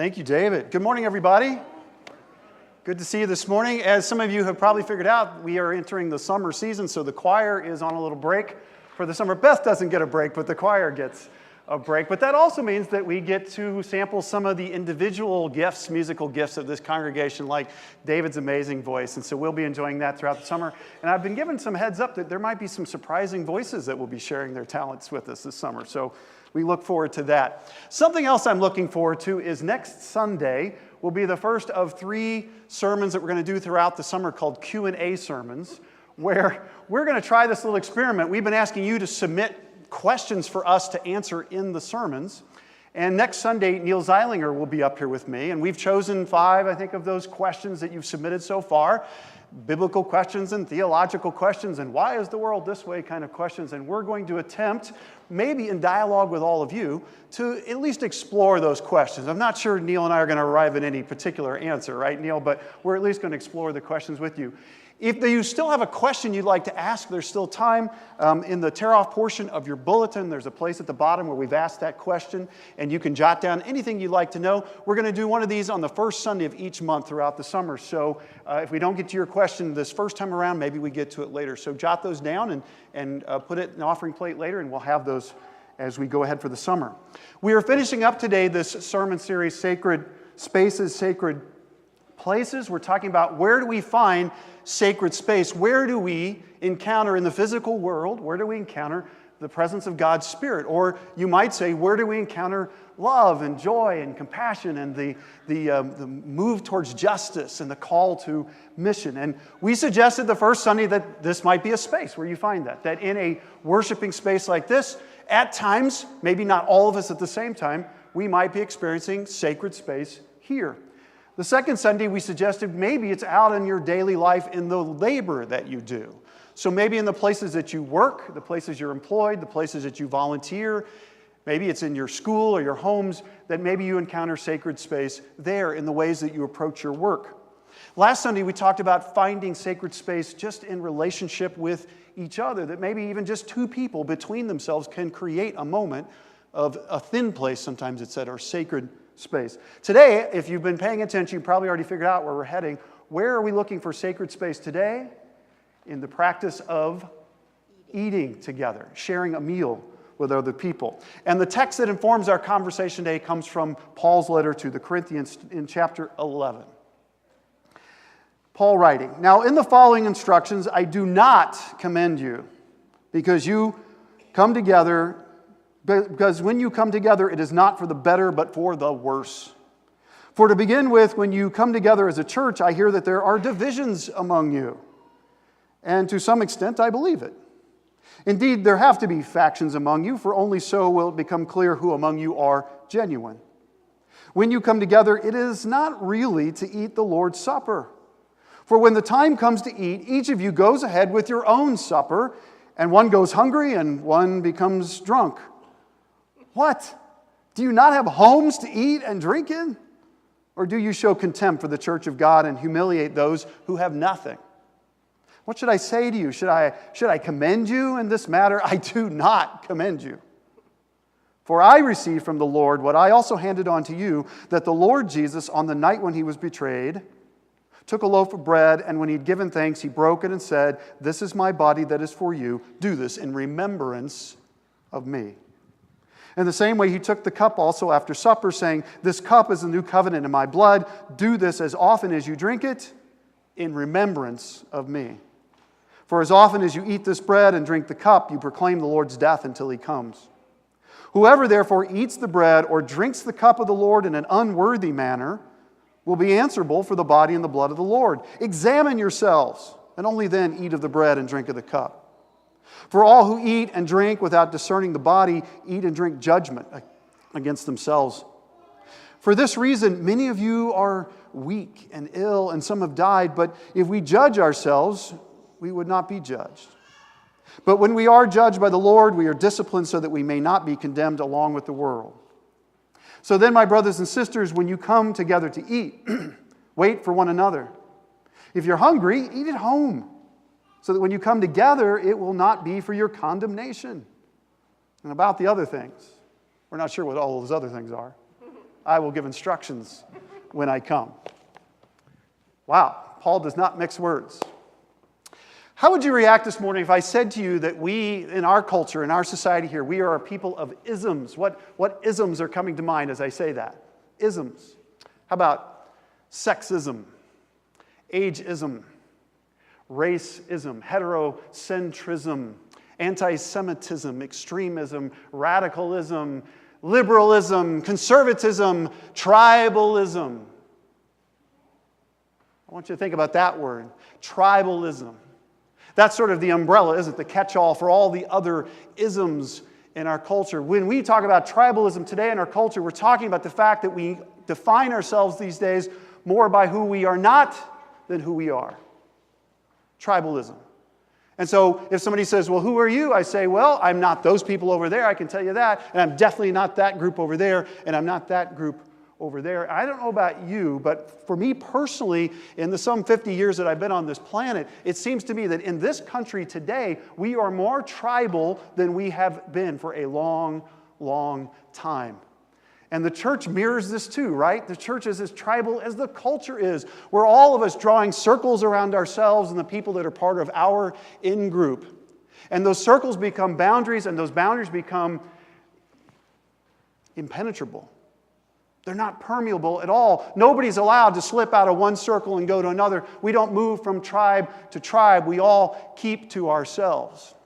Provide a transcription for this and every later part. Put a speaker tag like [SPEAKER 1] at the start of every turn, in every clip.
[SPEAKER 1] Thank you, David. Good morning, everybody. Good to see you this morning. As some of you have probably figured out, we are entering the summer season, so the choir is on a little break for the summer. Beth doesn't get a break, but the choir gets a break. But that also means that we get to sample some of the individual gifts, musical gifts of this congregation, like David's amazing voice. And so we'll be enjoying that throughout the summer. And I've been given some heads up that there might be some surprising voices that will be sharing their talents with us this summer. So we look forward to that. Something else I'm looking forward to is next Sunday will be the first of 3 sermons that we're going to do throughout the summer called Q&A sermons, where we're going to try this little experiment. We've been asking you to submit questions for us to answer in the sermons. And next Sunday, Neil Zeilinger will be up here with me. And we've chosen 5, I think, of those questions that you've submitted so far. Biblical questions and theological questions and why is the world this way kind of questions. And we're going to attempt, maybe in dialogue with all of you, to at least explore those questions. I'm not sure Neil and I are going to arrive at any particular answer, right, Neil? But we're at least going to explore the questions with you. If you still have a question you'd like to ask, there's still time. In the tear-off portion of your bulletin, there's a place at the bottom where we've asked that question, and you can jot down anything you'd like to know. We're going to do one of these on the first Sunday of each month throughout the summer. So if we don't get to your question this first time around, maybe we get to it later. So jot those down and put it in an offering plate later, and we'll have those as we go ahead for the summer. We are finishing up today this sermon series, Sacred Spaces, Sacred Places. We're talking about where do we find sacred space? Where do we encounter in the physical world, where do we encounter the presence of God's Spirit? Or you might say, where do we encounter love and joy and compassion and the move towards justice and the call to mission? And we suggested the first Sunday that this might be a space where you find that in a worshiping space like this, at times, maybe not all of us at the same time, we might be experiencing sacred space here. The second Sunday, we suggested maybe it's out in your daily life in the labor that you do. So maybe in the places that you work, the places you're employed, the places that you volunteer, maybe it's in your school or your homes, that maybe you encounter sacred space there in the ways that you approach your work. Last Sunday, we talked about finding sacred space just in relationship with each other, that maybe even just 2 people between themselves can create a moment of a thin place, sometimes it's said, or sacred space. Today, if you've been paying attention, you probably already figured out where we're heading. Where are we looking for sacred space today? In the practice of eating together, sharing a meal with other people. And the text that informs our conversation today comes from Paul's letter to the Corinthians in chapter 11. Paul writing, "Now in the following instructions I do not commend you, because when you come together, it is not for the better, but for the worse. For to begin with, when you come together as a church, I hear that there are divisions among you. And to some extent, I believe it. Indeed, there have to be factions among you, for only so will it become clear who among you are genuine. When you come together, it is not really to eat the Lord's Supper. For when the time comes to eat, each of you goes ahead with your own supper, and one goes hungry and one becomes drunk. What? Do you not have homes to eat and drink in? Or do you show contempt for the church of God and humiliate those who have nothing? What should I say to you? Should I commend you in this matter? I do not commend you. For I received from the Lord what I also handed on to you, that the Lord Jesus, on the night when he was betrayed, took a loaf of bread, and when he had given thanks, he broke it and said, 'This is my body that is for you. Do this in remembrance of me.' In the same way, he took the cup also after supper, saying, 'This cup is the new covenant in my blood. Do this as often as you drink it in remembrance of me. For as often as you eat this bread and drink the cup, you proclaim the Lord's death until he comes. Whoever therefore eats the bread or drinks the cup of the Lord in an unworthy manner will be answerable for the body and the blood of the Lord. Examine yourselves, and only then eat of the bread and drink of the cup. For all who eat and drink without discerning the body eat and drink judgment against themselves. For this reason, many of you are weak and ill, and some have died. But if we judge ourselves, we would not be judged. But when we are judged by the Lord, we are disciplined so that we may not be condemned along with the world. So then, my brothers and sisters, when you come together to eat, wait for one another. If you're hungry, eat at home, so that when you come together, it will not be for your condemnation." And about the other things, we're not sure what all those other things are. I will give instructions when I come. Wow, Paul does not mix words. How would you react this morning if I said to you that we, in our culture, in our society here, we are a people of isms? What isms are coming to mind as I say that? Isms. How about sexism, ageism, racism, heterocentrism, anti-Semitism, extremism, radicalism, liberalism, conservatism, tribalism. I want you to think about that word, tribalism. That's sort of the umbrella, isn't it? The catch-all for all the other isms in our culture. When we talk about tribalism today in our culture, we're talking about the fact that we define ourselves these days more by who we are not than who we are. Tribalism. And so if somebody says, well, who are you? I say, well, I'm not those people over there, I can tell you that. And I'm definitely not that group over there, and I'm not that group over there. I don't know about you, but for me personally, in the some 50 years that I've been on this planet, it seems to me that in this country today, we are more tribal than we have been for a long, long time. And the church mirrors this too, right? The church is as tribal as the culture is. We're all of us drawing circles around ourselves and the people that are part of our in-group. And those circles become boundaries, and those boundaries become impenetrable. They're not permeable at all. Nobody's allowed to slip out of one circle and go to another. We don't move from tribe to tribe. We all keep to ourselves.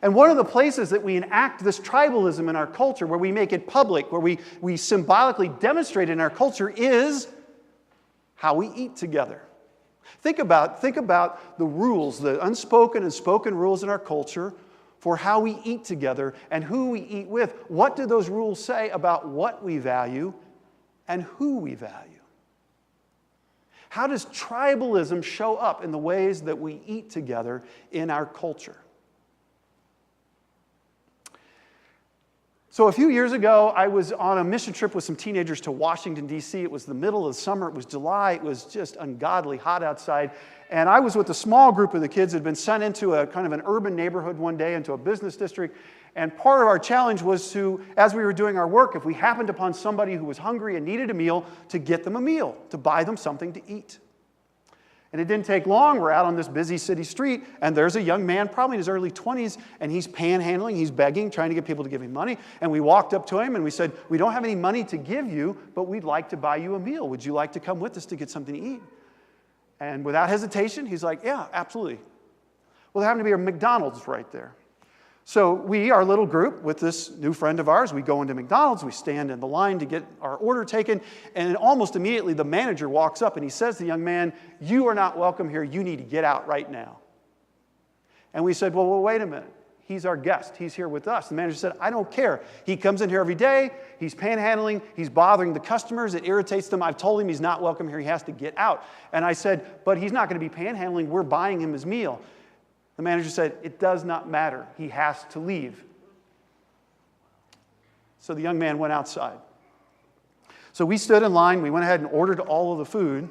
[SPEAKER 1] And one of the places that we enact this tribalism in our culture, where we make it public, where we symbolically demonstrate it in our culture, is how we eat together. Think about the rules, the unspoken and spoken rules in our culture for how we eat together and who we eat with. What do those rules say about what we value and who we value? How does tribalism show up in the ways that we eat together in our culture? So a few years ago, I was on a mission trip with some teenagers to Washington, D.C. It was the middle of the summer. It was July. It was just ungodly hot outside. And I was with a small group of the kids who had been sent into a kind of an urban neighborhood one day, into a business district. And part of our challenge was to, as we were doing our work, if we happened upon somebody who was hungry and needed a meal, to get them a meal, to buy them something to eat. And it didn't take long. We're out on this busy city street, and there's a young man, probably in his early 20s, and he's panhandling, he's begging, trying to get people to give him money. And we walked up to him and we said, we don't have any money to give you, but we'd like to buy you a meal. Would you like to come with us to get something to eat? And without hesitation, he's like, yeah, absolutely. Well, there happened to be a McDonald's right there. So we, our little group, with this new friend of ours, we go into McDonald's, we stand in the line to get our order taken, and almost immediately the manager walks up and he says to the young man, you are not welcome here, you need to get out right now. And we said, well, wait a minute. He's our guest. He's here with us. The manager said, I don't care. He comes in here every day. He's panhandling. He's bothering the customers. It irritates them. I've told him he's not welcome here. He has to get out. And I said, but he's not going to be panhandling. We're buying him his meal. The manager said, it does not matter. He has to leave. So the young man went outside. So we stood in line. We went ahead and ordered all of the food.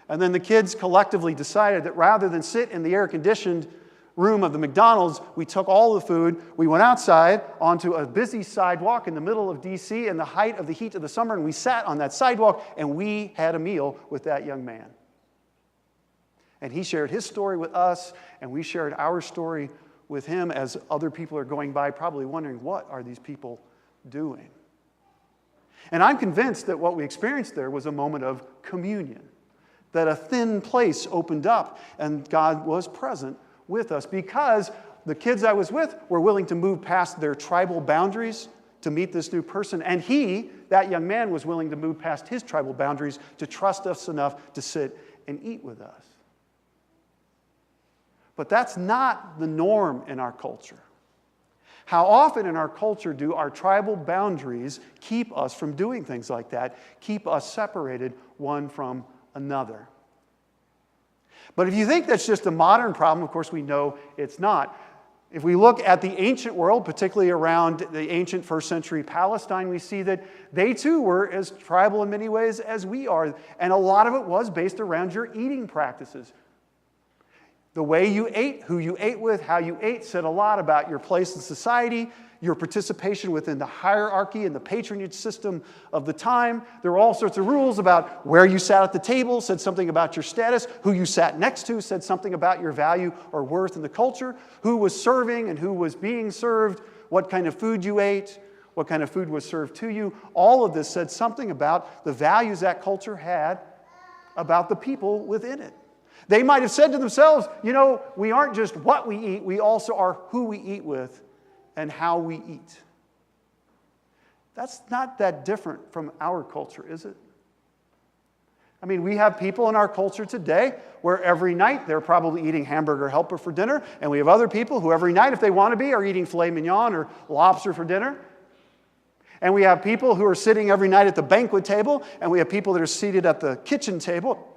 [SPEAKER 1] And then the kids collectively decided that rather than sit in the air-conditioned room of the McDonald's, we took all the food, we went outside onto a busy sidewalk in the middle of D.C. in the height of the heat of the summer, and we sat on that sidewalk, and we had a meal with that young man. And he shared his story with us, and we shared our story with him as other people are going by, probably wondering, what are these people doing? And I'm convinced that what we experienced there was a moment of communion, that a thin place opened up, and God was present with us because the kids I was with were willing to move past their tribal boundaries to meet this new person. And he, that young man, was willing to move past his tribal boundaries to trust us enough to sit and eat with us. But that's not the norm in our culture. How often in our culture do our tribal boundaries keep us from doing things like that, keep us separated one from another? But if you think that's just a modern problem, of course we know it's not. If we look at the ancient world, particularly around the ancient first century Palestine, we see that they too were as tribal in many ways as we are. And a lot of it was based around your eating practices. The way you ate, who you ate with, how you ate said a lot about your place in society, your participation within the hierarchy and the patronage system of the time. There were all sorts of rules about where you sat at the table, said something about your status. Who you sat next to said something about your value or worth in the culture. Who was serving and who was being served. What kind of food you ate. What kind of food was served to you. All of this said something about the values that culture had about the people within it. They might have said to themselves, we aren't just what we eat, we also are who we eat with and how we eat. That's not that different from our culture, is it? I mean, we have people in our culture today where every night they're probably eating hamburger helper for dinner, and we have other people who every night, if they want to be, are eating filet mignon or lobster for dinner. And we have people who are sitting every night at the banquet table, and we have people that are seated at the kitchen table.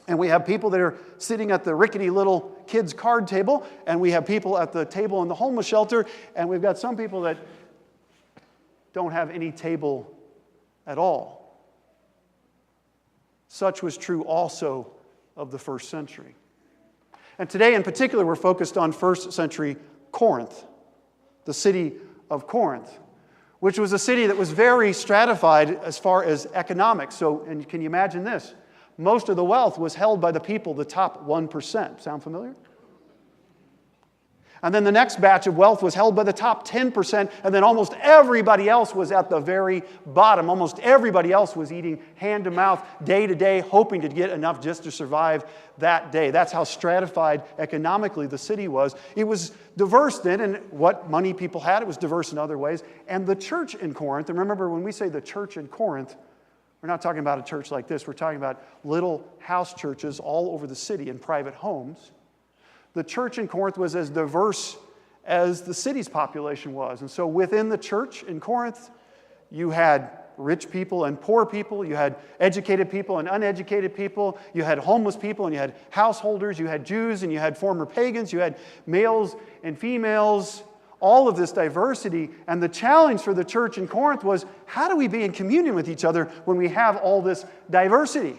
[SPEAKER 1] And we have people that are sitting at the rickety little kids' card table, and we have people at the table in the homeless shelter, and we've got some people that don't have any table at all. Such was true also of the first century. And today in particular, we're focused on first century Corinth, the city of Corinth, which was a city that was very stratified as far as economics. So, and can you imagine this? Most of the wealth was held by the people, the top 1%. Sound familiar? And then the next batch of wealth was held by the top 10%, and then almost everybody else was at the very bottom. Almost everybody else was eating hand to mouth, day to day, hoping to get enough just to survive that day. That's how stratified economically the city was. It was diverse then in what money people had. It was diverse in other ways. And the church in Corinth, and remember when we say the church in Corinth, we're not talking about a church like this. We're talking about little house churches all over the city in private homes. The church in Corinth was as diverse as the city's population was. And so within the church in Corinth, you had rich people and poor people. You had educated people and uneducated people. You had homeless people and you had householders. You had Jews and you had former pagans. You had males and females. All of this diversity. And the challenge for the church in Corinth was, how do we be in communion with each other when we have all this diversity?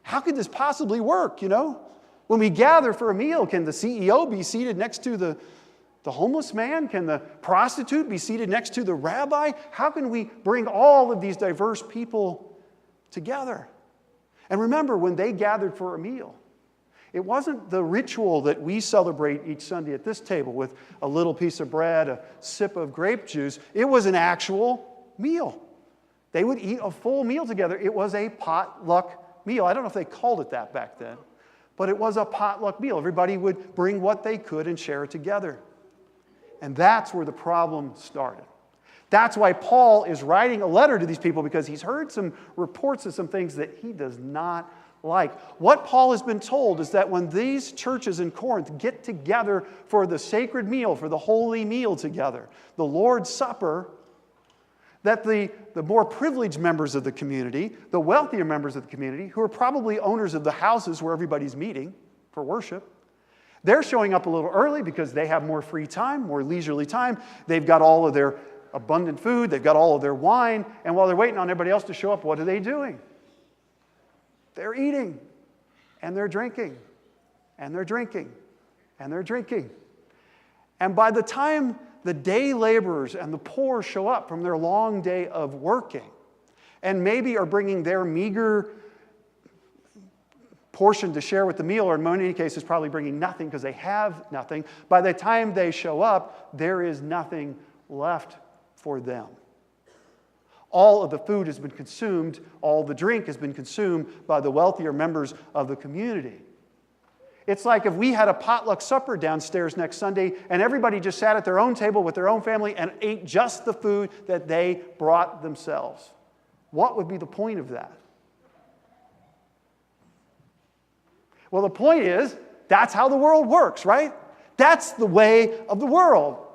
[SPEAKER 1] How could this possibly work, When we gather for a meal, can the CEO be seated next to the homeless man? Can the prostitute be seated next to the rabbi? How can we bring all of these diverse people together? And remember, when they gathered for a meal, it wasn't the ritual that we celebrate each Sunday at this table with a little piece of bread, a sip of grape juice. It was an actual meal. They would eat a full meal together. It was a potluck meal. I don't know if they called it that back then, but it was a potluck meal. Everybody would bring what they could and share it together. And that's where the problem started. That's why Paul is writing a letter to these people, because he's heard some reports of some things that he does not like. What Paul has been told is that when these churches in Corinth get together for the sacred meal, for the holy meal together, the Lord's Supper, that the more privileged members of the community, the wealthier members of the community, who are probably owners of the houses where everybody's meeting for worship, they're showing up a little early because they have more free time, more leisurely time. They've got all of their abundant food. They've got all of their wine. And while they're waiting on everybody else to show up, what are they doing? They're eating, and they're drinking, and they're drinking, and they're drinking. And by the time the day laborers and the poor show up from their long day of working, and maybe are bringing their meager portion to share with the meal, or in many cases probably bringing nothing because they have nothing, by the time they show up, there is nothing left for them. All of the food has been consumed, all the drink has been consumed by the wealthier members of the community. It's like if we had a potluck supper downstairs next Sunday and everybody just sat at their own table with their own family and ate just the food that they brought themselves. What would be the point of that? Well, the point is, that's how the world works, right? That's the way of the world.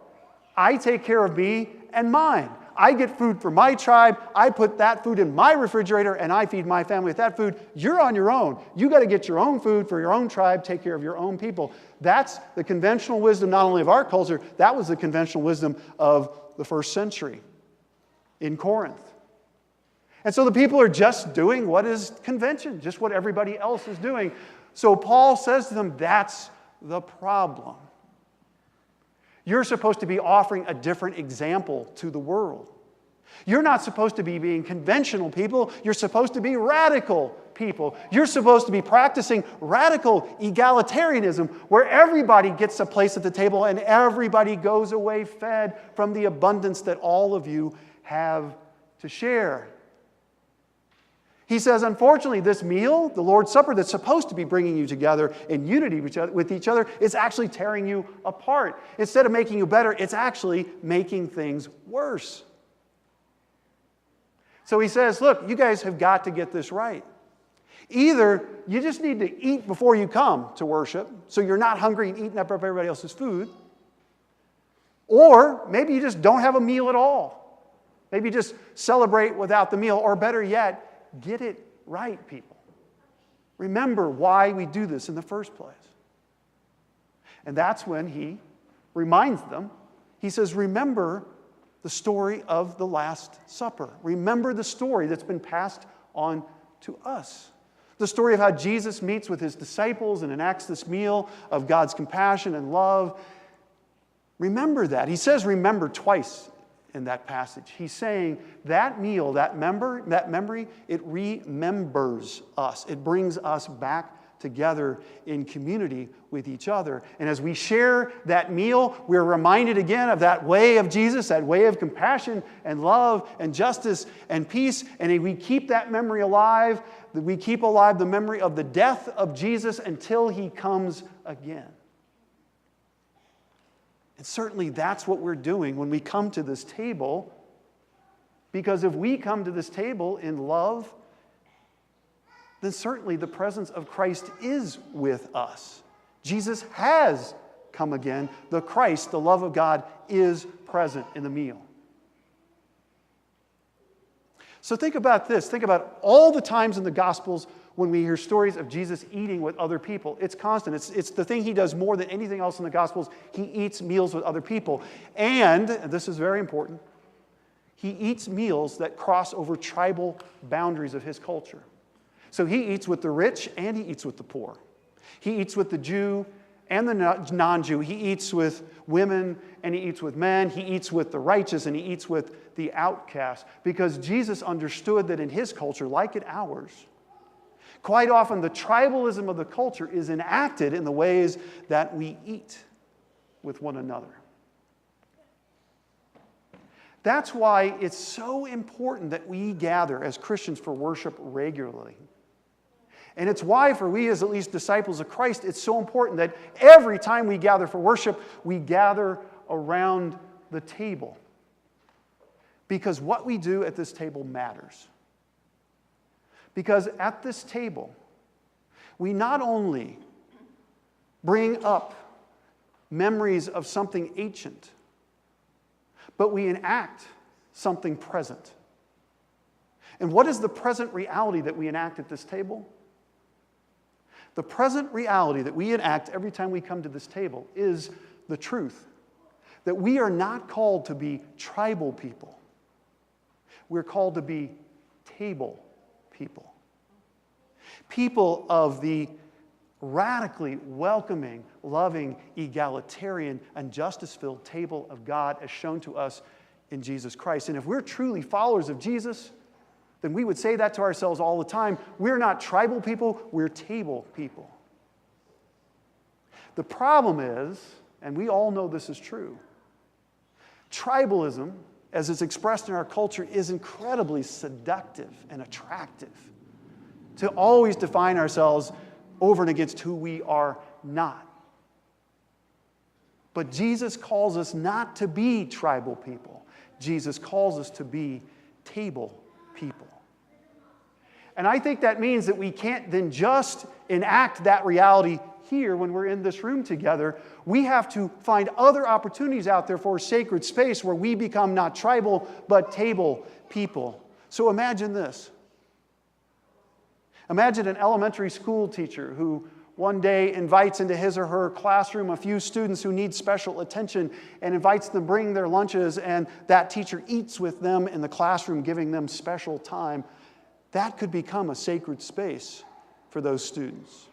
[SPEAKER 1] I take care of me and mine. I get food for my tribe. I put that food in my refrigerator, and I feed my family with that food. You're on your own. You got to get your own food for your own tribe, take care of your own people. That's the conventional wisdom not only of our culture, that was the conventional wisdom of the first century in Corinth. And so the people are just doing what is convention, just what everybody else is doing. So Paul says to them, that's the problem. You're supposed to be offering a different example to the world. You're not supposed to be being conventional people. You're supposed to be radical people. You're supposed to be practicing radical egalitarianism, where everybody gets a place at the table and everybody goes away fed from the abundance that all of you have to share. He says, unfortunately, this meal, the Lord's Supper, that's supposed to be bringing you together in unity with each other, is actually tearing you apart. Instead of making you better, it's actually making things worse. So he says, look, you guys have got to get this right. Either you just need to eat before you come to worship, so you're not hungry and eating up everybody else's food, or maybe you just don't have a meal at all. Maybe you just celebrate without the meal, or better yet, get it right, people. Remember why we do this in the first place. And that's when he reminds them. He says, remember the story of the Last Supper. Remember the story that's been passed on to us. The story of how Jesus meets with his disciples and enacts this meal of God's compassion and love. Remember that. He says remember twice in that passage. He's saying that meal, that memory, it remembers us. It brings us back together in community with each other. And as we share that meal, we're reminded again of that way of Jesus, that way of compassion and love and justice and peace. And we keep that memory alive. We keep alive the memory of the death of Jesus until he comes again. And certainly that's what we're doing when we come to this table. Because if we come to this table in love, then certainly the presence of Christ is with us. Jesus has come again. The Christ, the love of God, is present in the meal. So think about this. Think about all the times in the Gospels when we hear stories of Jesus eating with other people. It's constant. It's the thing he does more than anything else in the Gospels. He eats meals with other people. And this is very important, he eats meals that cross over tribal boundaries of his culture. So he eats with the rich and he eats with the poor. He eats with the Jew and the non-Jew. He eats with women and he eats with men. He eats with the righteous and he eats with the outcast. Because Jesus understood that in his culture, like in ours, quite often the tribalism of the culture is enacted in the ways that we eat with one another. That's why it's so important that we gather as Christians for worship regularly. And it's why, for we as at least disciples of Christ, it's so important that every time we gather for worship, we gather around the table. Because what we do at this table matters. Because at this table, we not only bring up memories of something ancient, but we enact something present. And what is the present reality that we enact at this table? The present reality that we enact every time we come to this table is the truth that we are not called to be tribal people. We're called to be table people. People of the radically welcoming, loving, egalitarian, and justice-filled table of God as shown to us in Jesus Christ. And if we're truly followers of Jesus, then we would say that to ourselves all the time. We're not tribal people, we're table people. The problem is, and we all know this is true, tribalism, as it's expressed in our culture, is incredibly seductive and attractive. To always define ourselves over and against who we are not. But Jesus calls us not to be tribal people. Jesus calls us to be table people. And I think that means that we can't then just enact that reality here when we're in this room together. We have to find other opportunities out there for a sacred space where we become not tribal, but table people. So imagine this. Imagine an elementary school teacher who one day invites into his or her classroom a few students who need special attention and invites them to bring their lunches, and that teacher eats with them in the classroom, giving them special time. That could become a sacred space for those students.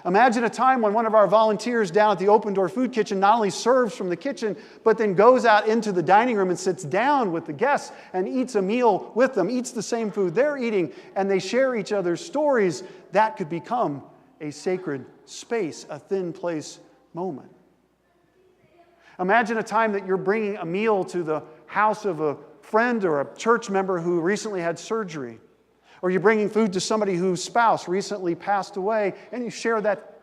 [SPEAKER 1] Imagine a time when one of our volunteers down at the Open Door Food Kitchen not only serves from the kitchen, but then goes out into the dining room and sits down with the guests and eats a meal with them, eats the same food they're eating, and they share each other's stories. That could become a sacred space, a thin place moment. Imagine a time that you're bringing a meal to the house of a friend or a church member who recently had surgery. Or you're bringing food to somebody whose spouse recently passed away, and you share that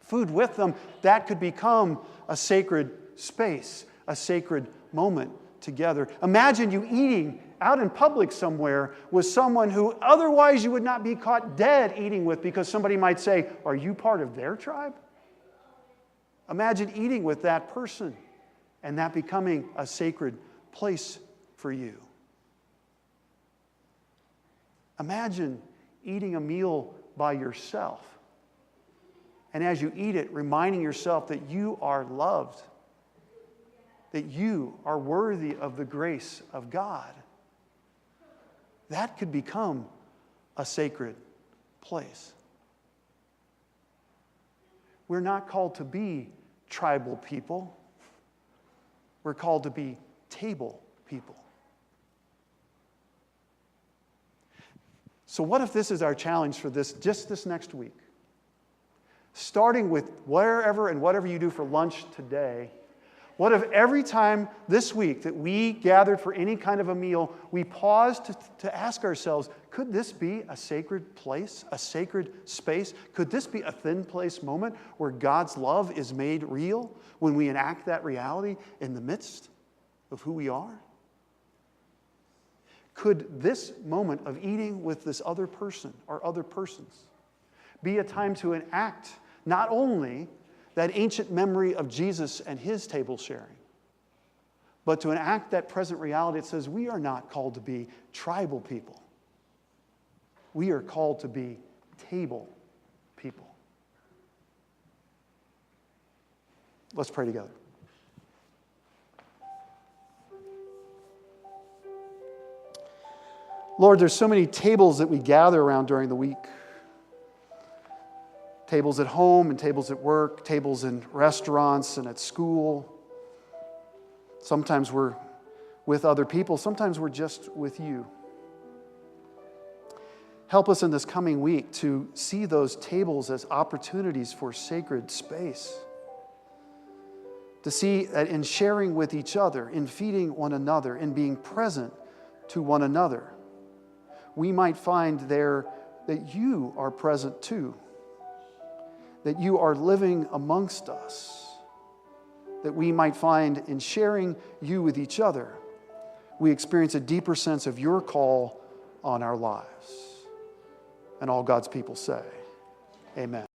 [SPEAKER 1] food with them. That could become a sacred space, a sacred moment together. Imagine you eating out in public somewhere with someone who otherwise you would not be caught dead eating with, because somebody might say, "Are you part of their tribe?" Imagine eating with that person and that becoming a sacred place for you. Imagine eating a meal by yourself, and as you eat it, reminding yourself that you are loved, that you are worthy of the grace of God. That could become a sacred place. We're not called to be tribal people. We're called to be table people. So what if this is our challenge for just this next week? Starting with wherever and whatever you do for lunch today, what if every time this week that we gathered for any kind of a meal, we paused to ask ourselves, could this be a sacred place, a sacred space? Could this be a thin place moment where God's love is made real when we enact that reality in the midst of who we are? Could this moment of eating with this other person or other persons be a time to enact not only that ancient memory of Jesus and his table sharing, but to enact that present reality that says we are not called to be tribal people. We are called to be table people. Let's pray together. Lord, there's so many tables that we gather around during the week. Tables at home and tables at work, tables in restaurants and at school. Sometimes we're with other people, sometimes we're just with you. Help us in this coming week to see those tables as opportunities for sacred space. To see that in sharing with each other, in feeding one another, in being present to one another, we might find there that you are present too, that you are living amongst us, that we might find in sharing you with each other, we experience a deeper sense of your call on our lives. And all God's people say, amen.